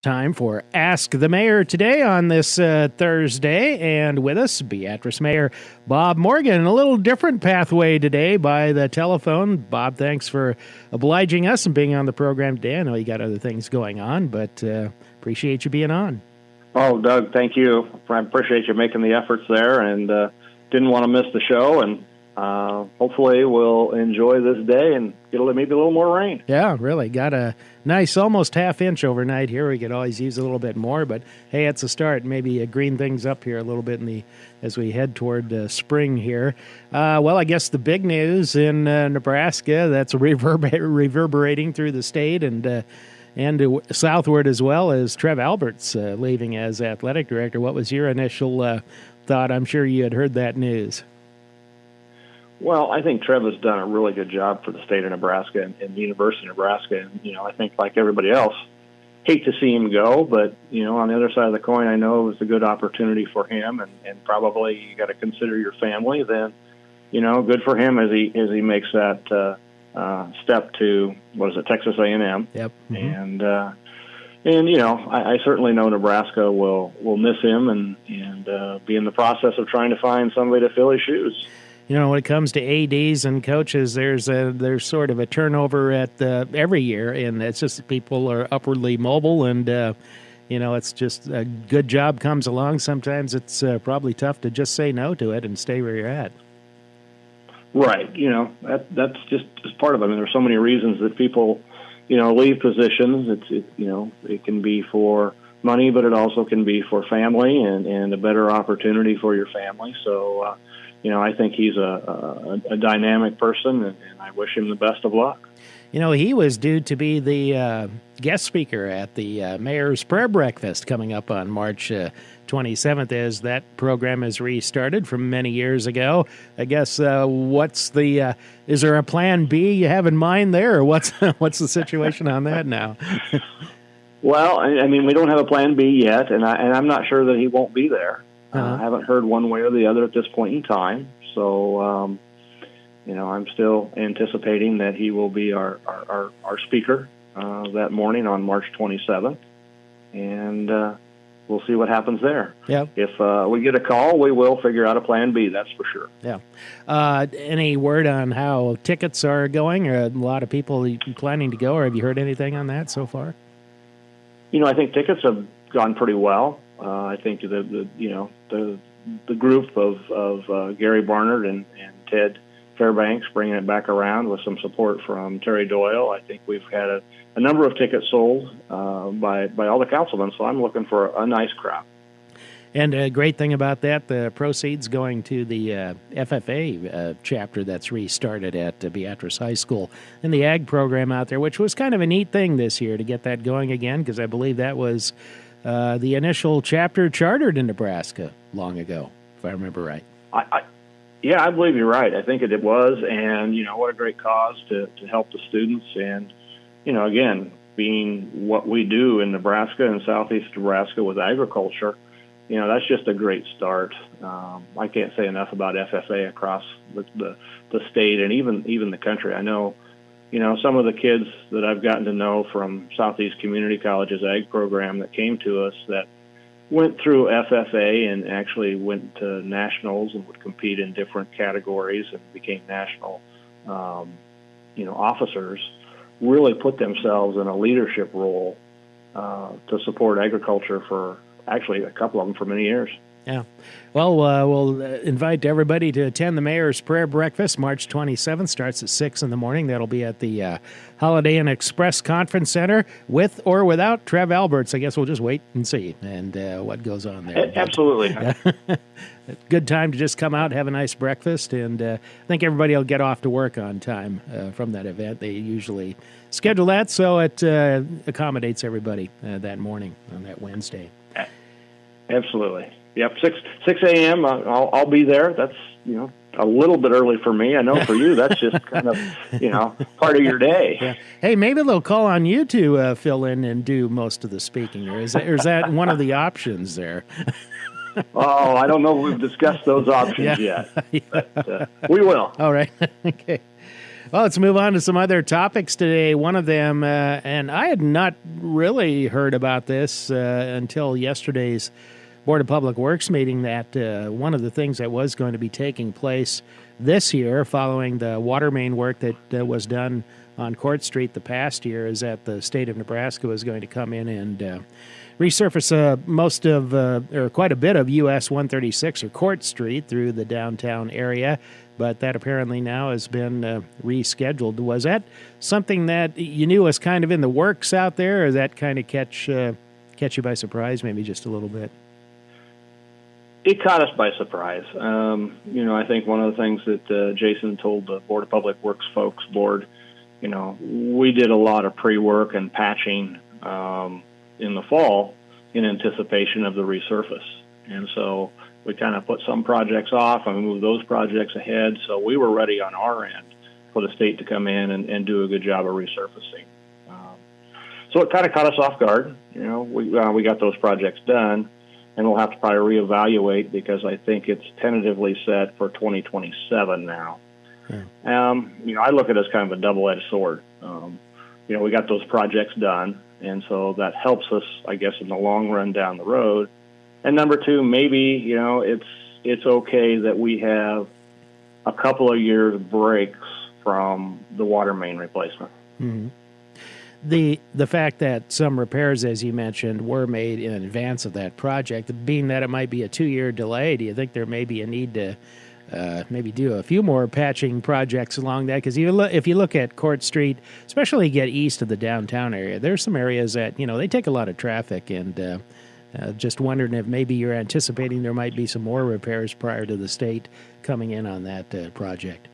Time for Ask the Mayor today on this Thursday, and with us, Beatrice Mayor Bob Morgan. A little different pathway today by the telephone. Bob, thanks for obliging us and being on the program today. I know you got other things going on, but appreciate you being on. Oh, Doug, thank you. I appreciate you making the efforts there, and didn't want to miss the show, and hopefully we'll enjoy this day and get maybe a little more rain. Yeah, really. Got a nice almost half inch overnight here. We could always use a little bit more, but hey, it's a start. Maybe green things up here a little bit as we head toward spring here. Well, I guess the big news in Nebraska that's reverberating through the state and southward as well as Trev Alberts leaving as athletic director. What was your initial thought? I'm sure you had heard that news. Well, I think Trev has done a really good job for the state of Nebraska and the University of Nebraska. And, I think like everybody else, hate to see him go, but, on the other side of the coin, I know it was a good opportunity for him, and probably you got to consider your family. Then, good for him as he makes that step to, Texas A&M. Yep. Mm-hmm. And I certainly know Nebraska will miss him and be in the process of trying to find somebody to fill his shoes. When it comes to ADs and coaches, there's sort of a turnover at every year, and it's just people are upwardly mobile, and it's just a good job comes along. Sometimes it's probably tough to just say no to it and stay where you're at. Right. That's just part of it. I mean, there's so many reasons that people, leave positions. It can be for money, but it also can be for family and a better opportunity for your family. So, I think he's a dynamic person, and I wish him the best of luck. He was due to be the guest speaker at the Mayor's Prayer Breakfast coming up on March 27th as that program is restarted from many years ago. I guess is there a plan B you have in mind there, or what's the situation on that now? Well, I mean, we don't have a plan B yet, and I'm not sure that he won't be there. I haven't heard one way or the other at this point in time. So, I'm still anticipating that he will be our speaker that morning on March 27th. And we'll see what happens there. Yeah. If we get a call, we will figure out a plan B, that's for sure. Yeah. Any word on how tickets are going? Are a lot of people planning to go, or have you heard anything on that so far? I think tickets have gone pretty well. I think the group of Gary Barnard and Ted Fairbanks bringing it back around with some support from Terry Doyle. I think we've had a number of tickets sold by all the councilmen, so I'm looking for a nice crowd. And a great thing about that, the proceeds going to the FFA chapter that's restarted at Beatrice High School and the ag program out there, which was kind of a neat thing this year to get that going again, because I believe that was the initial chapter chartered in Nebraska long ago, if I remember right. Yeah, I believe you're right. I think it was, and, what a great cause to help the students. And, again, being what we do in Nebraska and southeast Nebraska with agriculture, that's just a great start. I can't say enough about FFA across the state and even the country. I know, some of the kids that I've gotten to know from Southeast Community College's ag program that came to us that went through FFA and actually went to nationals and would compete in different categories and became national, officers, really put themselves in a leadership role to support agriculture for actually a couple of them for many years. Yeah. Well, we'll invite everybody to attend the Mayor's Prayer Breakfast, March 27th. Starts at 6 in the morning. That'll be at the Holiday Inn Express Conference Center with or without Trev Alberts. I guess we'll just wait and see and what goes on there. Absolutely. Good time to just come out, have a nice breakfast, and I think everybody will get off to work on time from that event. They usually schedule that so it accommodates everybody that morning on that Wednesday. Absolutely. Yep, 6 a.m. I'll be there. That's a little bit early for me. I know for you that's just kind of part of your day. Yeah. Hey, maybe they'll call on you to fill in and do most of the speaking, or is that one of the options there? Oh, I don't know if we've discussed those options yet. But, we will. All right. Okay. Well, let's move on to some other topics today. One of them, and I had not really heard about this until yesterday's Board of Public Works meeting, that one of the things that was going to be taking place this year following the water main work that was done on Court Street the past year is that the state of Nebraska was going to come in and resurface most of, or quite a bit of US 136 or Court Street through the downtown area, but that apparently now has been rescheduled. Was that something that you knew was kind of in the works out there, or does that kind of catch you by surprise, maybe just a little bit? It caught us by surprise. I think one of the things that Jason told the Board of Public Works folks board, we did a lot of pre-work and patching in the fall in anticipation of the resurface. And so we kind of put some projects off and we moved those projects ahead. So we were ready on our end for the state to come in and do a good job of resurfacing. So it kind of caught us off guard. We got those projects done, and we'll have to probably reevaluate because I think it's tentatively set for 2027 now. I look at it as kind of a double-edged sword. We got those projects done, and so that helps us, I guess, in the long run down the road. And number two, maybe, it's okay that we have a couple of years breaks from the water main replacement. Mm-hmm. The fact that some repairs, as you mentioned, were made in advance of that project, being that it might be a 2-year delay, do you think there may be a need to maybe do a few more patching projects along that? Because if you look at Court Street, especially get east of the downtown area, there's some areas that, they take a lot of traffic, and just wondering if maybe you're anticipating there might be some more repairs prior to the state coming in on that project.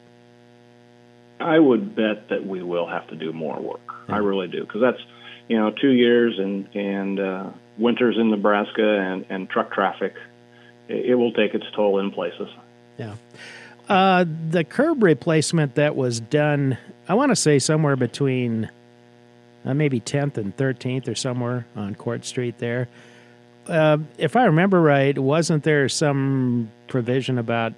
I would bet that we will have to do more work. I really do, because that's 2 years and winters in Nebraska and truck traffic. It will take its toll in places. Yeah. The curb replacement that was done, I want to say somewhere between maybe 10th and 13th or somewhere on Court Street there. If I remember right, wasn't there some provision about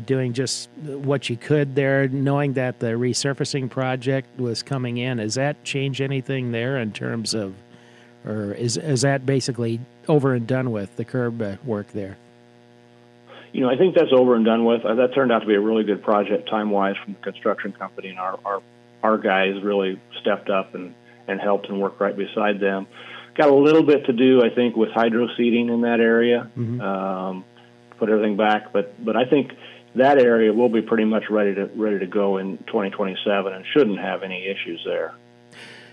doing just what you could there, knowing that the resurfacing project was coming in? Has that changed anything there in terms of, or is that basically over and done with, the curb work there? I think that's over and done with. That turned out to be a really good project time-wise from the construction company, and our guys really stepped up and helped and worked right beside them. Got a little bit to do, I think, with hydro seeding in that area. Mm-hmm. Put everything back, but I think that area will be pretty much ready to go in 2027 and shouldn't have any issues there.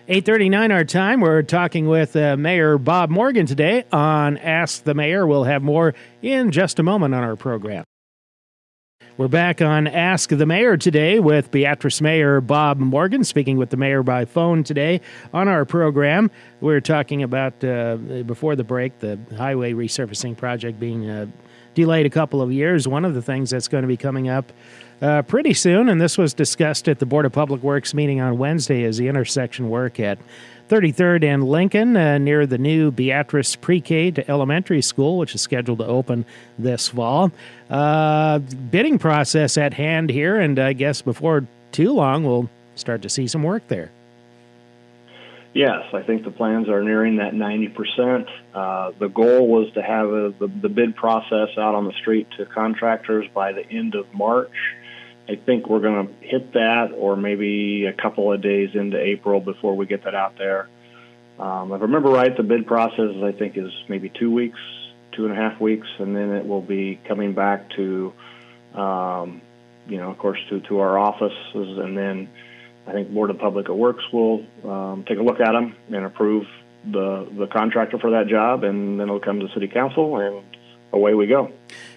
8:39 our time. We're talking with Mayor Bob Morgan today on Ask the Mayor. We'll have more in just a moment on our program. We're back on Ask the Mayor today with Beatrice Mayor Bob Morgan, speaking with the mayor by phone today on our program. We're talking about, before the break, the highway resurfacing project being delayed a couple of years. One of the things that's going to be coming up pretty soon, and this was discussed at the Board of Public Works meeting on Wednesday, is the intersection work at 33rd and Lincoln near the new Beatrice Pre-K to Elementary School, which is scheduled to open this fall. Bidding process at hand here, and I guess before too long we'll start to see some work there. Yes, I think the plans are nearing that 90%. The goal was to have the bid process out on the street to contractors by the end of March. I think we're going to hit that, or maybe a couple of days into April before we get that out there. If I remember right, the bid process, I think, is maybe 2 weeks, 2.5 weeks, and then it will be coming back to, of course, to our offices, and then I think Board of Public Works will take a look at them and approve the contractor for that job, and then it'll come to City Council, and away we go.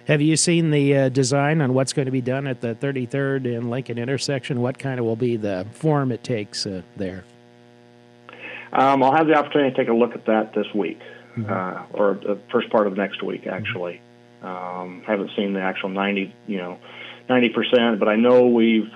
Have you seen the design on what's going to be done at the 33rd and Lincoln intersection? What kind of will be the form it takes there? I'll have the opportunity to take a look at that this week, mm-hmm. Or the first part of next week, actually. Haven't seen the actual 90%, but I know we've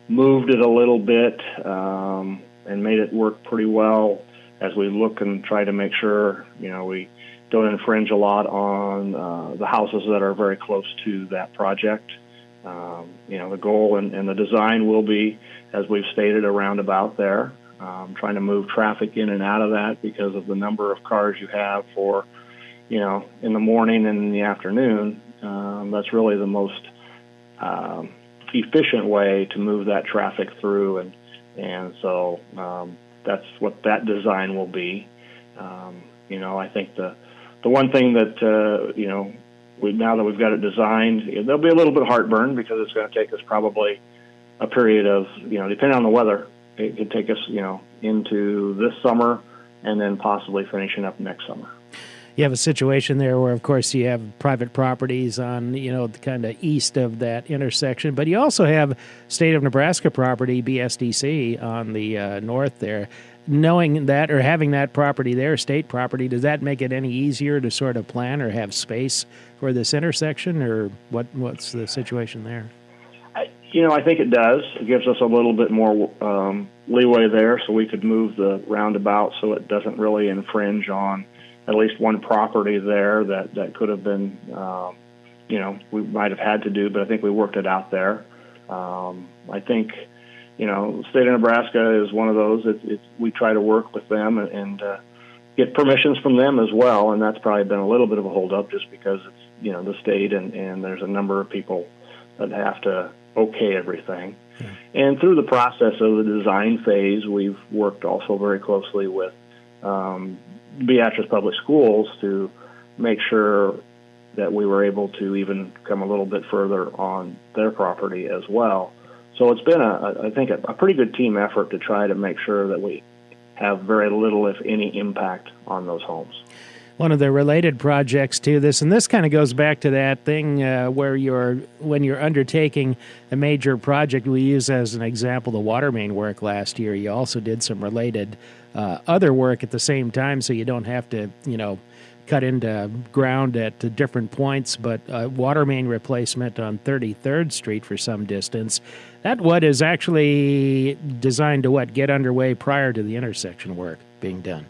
moved it a little bit and made it work pretty well as we look and try to make sure, we don't infringe a lot on the houses that are very close to that project. The goal and the design will be, as we've stated, a roundabout there, trying to move traffic in and out of that because of the number of cars you have for, in the morning and in the afternoon. That's really the most efficient way to move that traffic through, and so that's what that design will be. I think the one thing that now that we've got it designed, there'll be a little bit of heartburn because it's going to take us probably a period of, depending on the weather, it could take us, into this summer and then possibly finishing up next summer. You have a situation there where, of course, you have private properties on, kind of east of that intersection, but you also have state of Nebraska property, BSDC, on the north there. Knowing that or having that property there, state property, does that make it any easier to sort of plan or have space for this intersection, or what's the situation there? I think it does. It gives us a little bit more leeway there, so we could move the roundabout so it doesn't really infringe on at least one property there that could have been, we might have had to do, but I think we worked it out there. I think, the state of Nebraska is one of those. We try to work with them and get permissions from them as well, and that's probably been a little bit of a holdup just because it's, the state and there's a number of people that have to okay everything. Yeah. And through the process of the design phase, we've worked also very closely with Beatrice Public Schools to make sure that we were able to even come a little bit further on their property as well. So it's been, I think, a pretty good team effort to try to make sure that we have very little, if any, impact on those homes. One of the related projects to this, and this kind of goes back to that thing where when you're undertaking a major project, we use as an example the water main work last year. You also did some related other work at the same time, so you don't have to, cut into ground at different points, but water main replacement on 33rd Street for some distance. That is actually designed to get underway prior to the intersection work being done.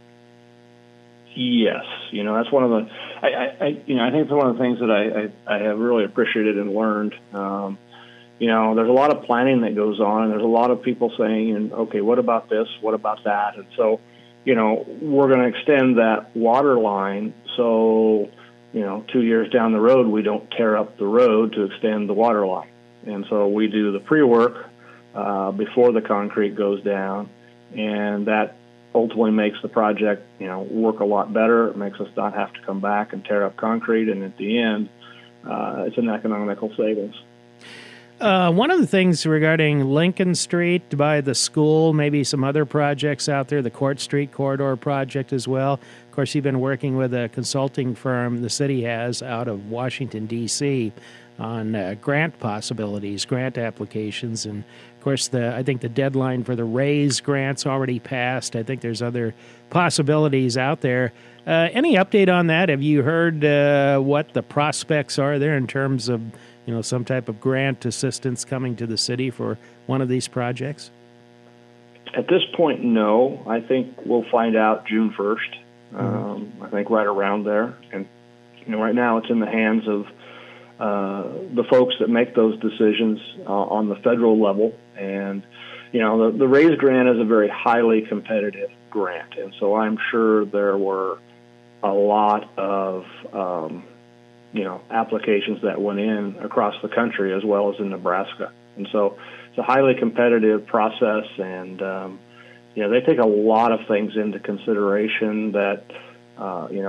Yes, that's one of the. I think it's one of the things that I have really appreciated and learned. There's a lot of planning that goes on, and there's a lot of people saying, okay, what about this? What about that? And so, we're going to extend that water line so, 2 years down the road, we don't tear up the road to extend the water line. And so we do the pre-work before the concrete goes down, and that ultimately makes the project, work a lot better. It makes us not have to come back and tear up concrete, and at the end, it's an economical savings. One of the things regarding Lincoln Street by the school, maybe some other projects out there, the Court Street Corridor project as well. Of course, you've been working with a consulting firm the city has out of Washington, D.C. on grant possibilities, grant applications. And, of course, I think the deadline for the RAISE grants already passed. I think there's other possibilities out there. Any update on that? Have you heard what the prospects are there in terms of some type of grant assistance coming to the city for one of these projects? At this point, no. I think we'll find out June 1st. I think right around there. And, right now it's in the hands of the folks that make those decisions on the federal level. And, the RAISE grant is a very highly competitive grant. And so I'm sure there were a lot of applications that went in across the country as well as in Nebraska. And so it's a highly competitive process, and, they take a lot of things into consideration that,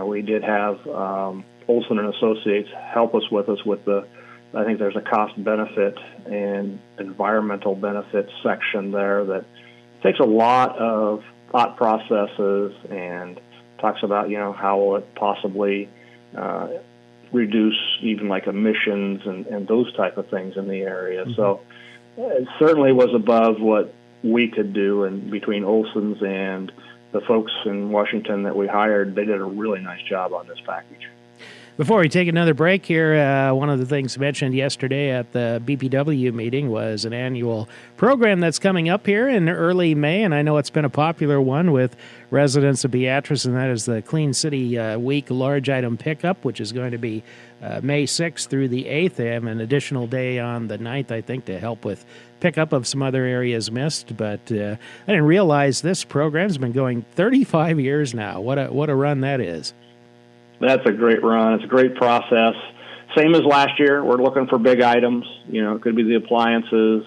we did have Olson and Associates help us with I think there's a cost benefit and environmental benefits section there that takes a lot of thought processes and talks about, how will it possibly reduce even like emissions and those type of things in the area. Mm-hmm. So it certainly was above what we could do, and between Olson's and the folks in Washington that we hired, they did a really nice job on this package. Before we take another break here, one of the things mentioned yesterday at the BPW meeting was an annual program that's coming up here in early May, and I know it's been a popular one with residents of Beatrice, and that is the Clean City Week Large Item Pickup, which is going to be May 6th through the 8th. They have an additional day on the 9th, I think, to help with pickup of some other areas missed, but I didn't realize this program's been going 35 years now. What a run that is. That's a great run. It's a great process. Same as last year. We're looking for big items. You know, it could be the appliances.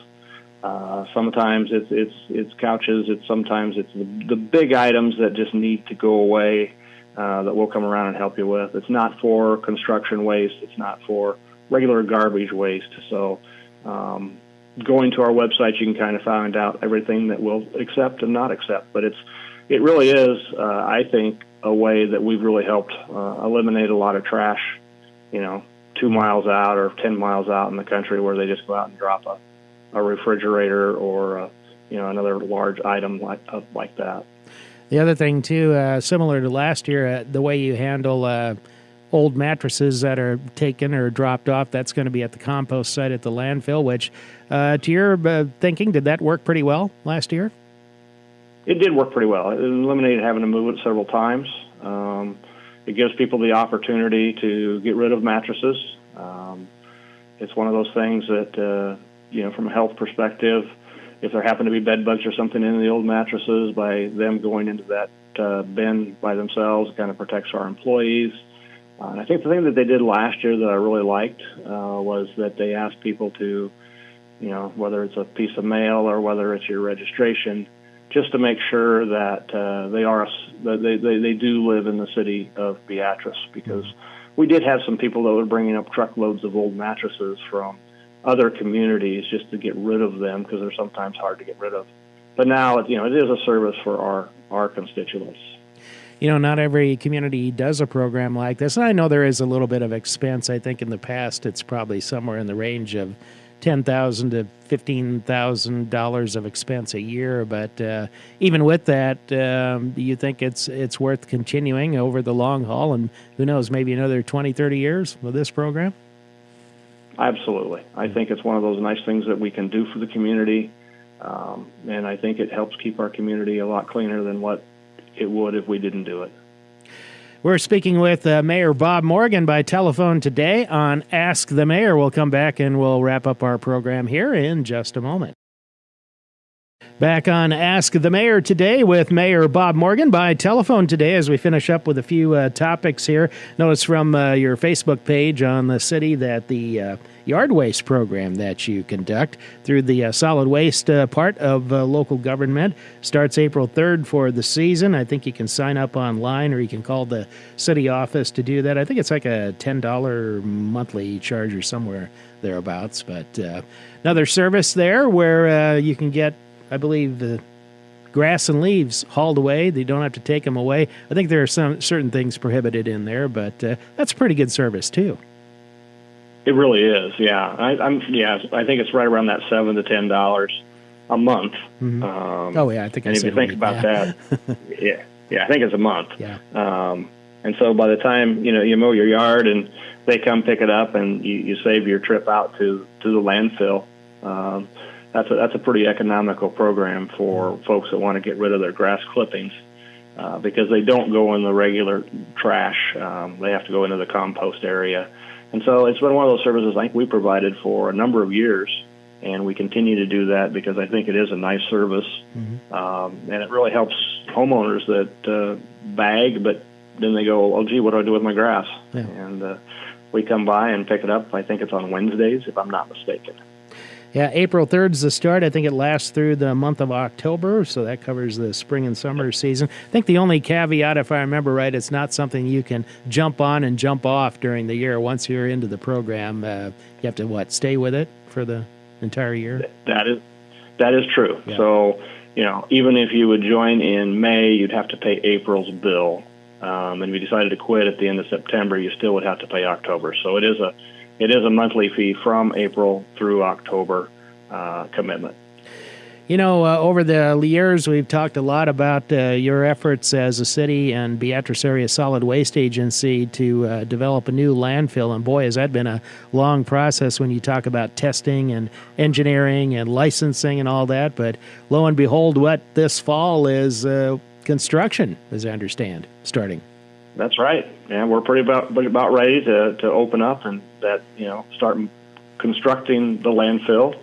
Sometimes it's couches. Sometimes it's the big items that just need to go away that we'll come around and help you with. It's not for construction waste. It's not for regular garbage waste. So going to our website, you can kind of find out everything that we'll accept and not accept. But it really is, I think, a way that we've really helped eliminate a lot of trash, 2 miles out or 10 miles out in the country where they just go out and drop a refrigerator or another large item like that. The other thing too, similar to last year, the way you handle old mattresses that are taken or dropped off, that's going to be at the compost site at the landfill, which to your thinking, did that work pretty well last year? It did work pretty well. It eliminated having to move it several times. It gives people the opportunity to get rid of mattresses. It's one of those things that, from a health perspective, if there happen to be bed bugs or something in the old mattresses, by them going into that bin by themselves, it kind of protects our employees. And I think the thing that they did last year that I really liked was that they asked people to, whether it's a piece of mail or whether it's your registration, just to make sure that they do live in the city of Beatrice, because we did have some people that were bringing up truckloads of old mattresses from other communities just to get rid of them because they're sometimes hard to get rid of. But now, it is a service for our constituents. Not every community does a program like this, and I know there is a little bit of expense. I think in the past it's probably somewhere in the range of $10,000 to $15,000 of expense a year. But even with that, do you think it's worth continuing over the long haul? And who knows, maybe another 20, 30 years with this program? Absolutely. I think it's one of those nice things that we can do for the community. And I think it helps keep our community a lot cleaner than what it would if we didn't do it. We're speaking with Mayor Bob Morgan by telephone today on Ask the Mayor. We'll come back and we'll wrap up our program here in just a moment. Back on Ask the Mayor today with Mayor Bob Morgan by telephone today as we finish up with a few topics here. Notice from your Facebook page on the city that the yard waste program that you conduct through the solid waste part of local government starts April 3rd for the season. I think you can sign up online or you can call the city office to do that. I think it's like a $10 monthly charge or somewhere thereabouts. But another service there where you can get, I believe, the grass and leaves hauled away. They don't have to take them away. I think there are some certain things prohibited in there, but that's a pretty good service too. It really is, yeah. I think it's right around that $7 to $10 a month. Mm-hmm. I think. And if you think about that, I think it's a month. Yeah. And so by the time you mow your yard and they come pick it up and you save your trip out to the landfill. That's a pretty economical program for folks that want to get rid of their grass clippings because they don't go in the regular trash. They have to go into the compost area. And so it's been one of those services I think we provided for a number of years, and we continue to do that because I think it is a nice service. Mm-hmm. And it really helps homeowners that bag, but then they go, oh, gee, what do I do with my grass? Yeah. And we come by and pick it up. I think it's on Wednesdays, if I'm not mistaken. Yeah, April 3rd is the start. I think it lasts through the month of October, so that covers the spring and summer season. I think the only caveat, if I remember right, it's not something you can jump on and jump off during the year. Once you're into the program, you have to, stay with it for the entire year? That is true. Yeah. So, even if you would join in May, you'd have to pay April's bill. And if you decided to quit at the end of September, you still would have to pay October. So it is a monthly fee from April through October commitment. Over the years, we've talked a lot about your efforts as a city and Beatrice Area Solid Waste Agency to develop a new landfill. And boy, has that been a long process when you talk about testing and engineering and licensing and all that. But lo and behold, what this fall is construction, as I understand, starting. That's right. Yeah, we're pretty about ready to open up and start constructing the landfill.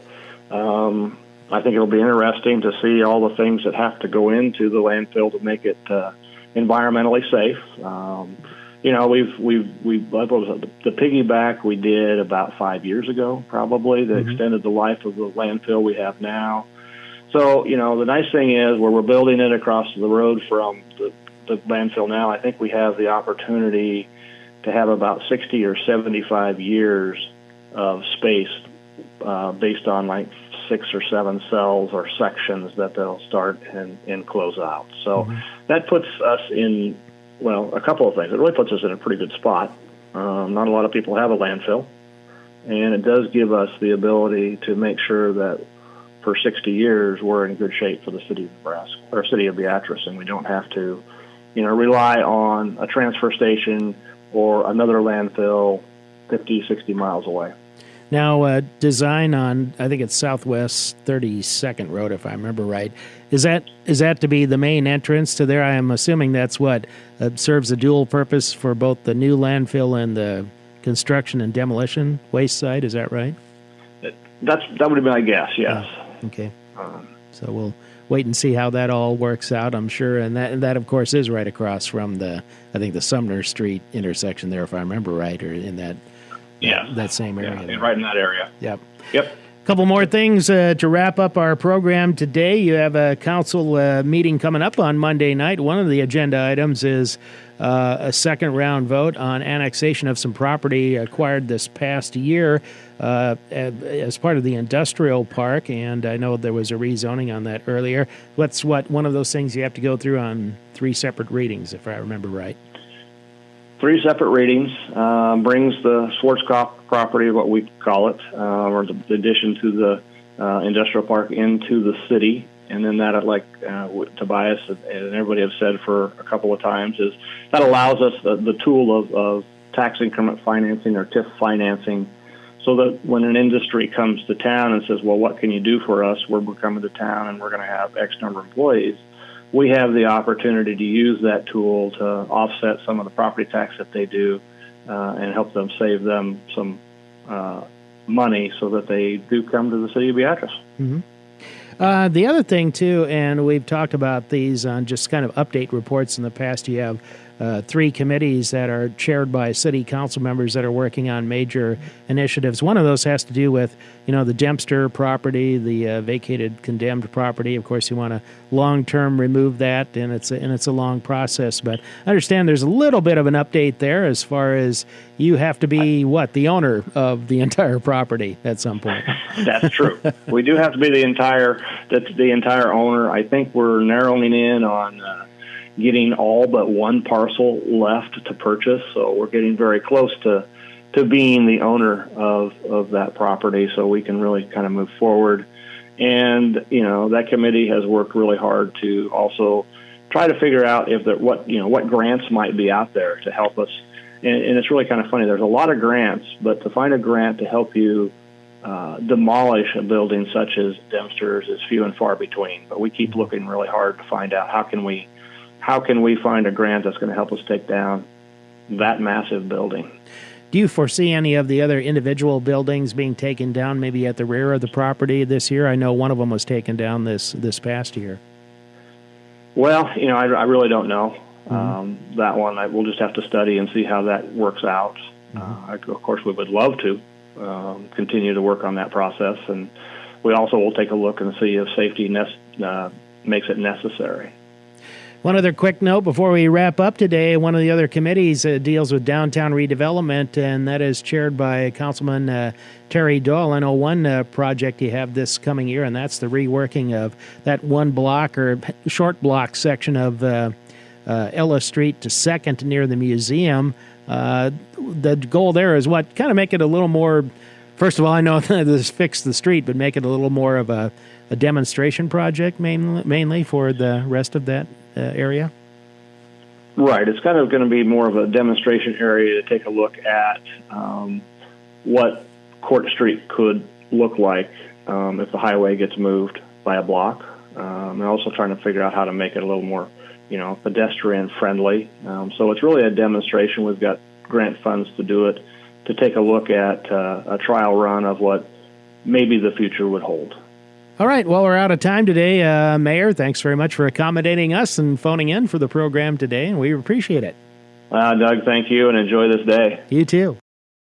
I think it'll be interesting to see all the things that have to go into the landfill to make it environmentally safe. The piggyback we did about 5 years ago, probably, that extended the life of the landfill we have now. So, the nice thing is where we're building it across the road from the landfill now, I think we have the opportunity to have about 60 or 75 years of space based on like 6 or 7 cells or sections that they'll start and close out. So that puts us in, a couple of things. It really puts us in a pretty good spot. Not a lot of people have a landfill, and it does give us the ability to make sure that for 60 years we're in good shape for the city of Nebraska or city of Beatrice, and we don't have to, rely on a transfer station or another landfill 50, 60 miles away. Now, design on, I think it's Southwest 32nd Road, if I remember right. Is that to be the main entrance to there? I am assuming that's what serves a dual purpose for both the new landfill and the construction and demolition waste side. Is that right? That would be my guess, yes. Okay. So we'll wait and see how that all works out, I'm sure. And that, of course, is right across from the Sumner Street intersection there, if I remember right, or in that that same area. Yeah, right in that area. Yep. Yep. Couple more things to wrap up our program today. You have a council meeting coming up on Monday night. One of the agenda items is a second round vote on annexation of some property acquired this past year as part of the industrial park, and I know there was a rezoning on that earlier. What's one of those things you have to go through on 3 separate readings, if I remember right? 3 separate readings brings the Schwarzkopf property, what we call it, or the addition to the industrial park into the city. And then that, like Tobias and everybody have said for a couple of times, is that allows us the tool of tax increment financing or TIF financing, so that when an industry comes to town and says, well, what can you do for us? We're coming to town and we're going to have X number of employees. We have the opportunity to use that tool to offset some of the property tax that they do and help them save them some money so that they do come to the city of Beatrice. Mm-hmm. The other thing, too, and we've talked about these on just kind of update reports in the past, you have 3 committees that are chaired by city council members that are working on major initiatives. One of those has to do with, the Dempster property, the vacated, condemned property. Of course, you want to long-term remove that, and it's a long process. But I understand there's a little bit of an update there as far as you have to be, the owner of the entire property at some point. That's true. We do have to be the entire owner. I think we're narrowing in on getting all but 1 parcel left to purchase, so we're getting very close to being the owner of that property, so we can really kind of move forward. And that committee has worked really hard to also try to figure out what grants might be out there to help us. And it's really kind of funny. There's a lot of grants, but to find a grant to help you demolish a building such as Dempster's is few and far between. But we keep looking really hard to find out how can we find a grant that's going to help us take down that massive building. Do you foresee any of the other individual buildings being taken down maybe at the rear of the property this year? I know one of them was taken down this past year. Well, I really don't know. Mm-hmm. That one, we'll just have to study and see how that works out. Mm-hmm. Of course, we would love to continue to work on that process, and we also will take a look and see if safety makes it necessary. One other quick note before we wrap up today, one of the other committees deals with downtown redevelopment, and that is chaired by Councilman Terry Doyle. I know one project you have this coming year, and that's the reworking of that 1 block or short block section of Ella Street to 2nd near the museum. The goal there is kind of make it a little more, first of all, I know this fix the street, but make it a little more of a a demonstration project mainly for the rest of that area? Right. It's kind of going to be more of a demonstration area to take a look at what Court Street could look like if the highway gets moved by a block. And also trying to figure out how to make it a little more, pedestrian friendly. So it's really a demonstration. We've got grant funds to do it, to take a look at a trial run of what maybe the future would hold. All right. Well, we're out of time today. Mayor, thanks very much for accommodating us and phoning in for the program today, and we appreciate it. Doug, thank you, and enjoy this day. You too.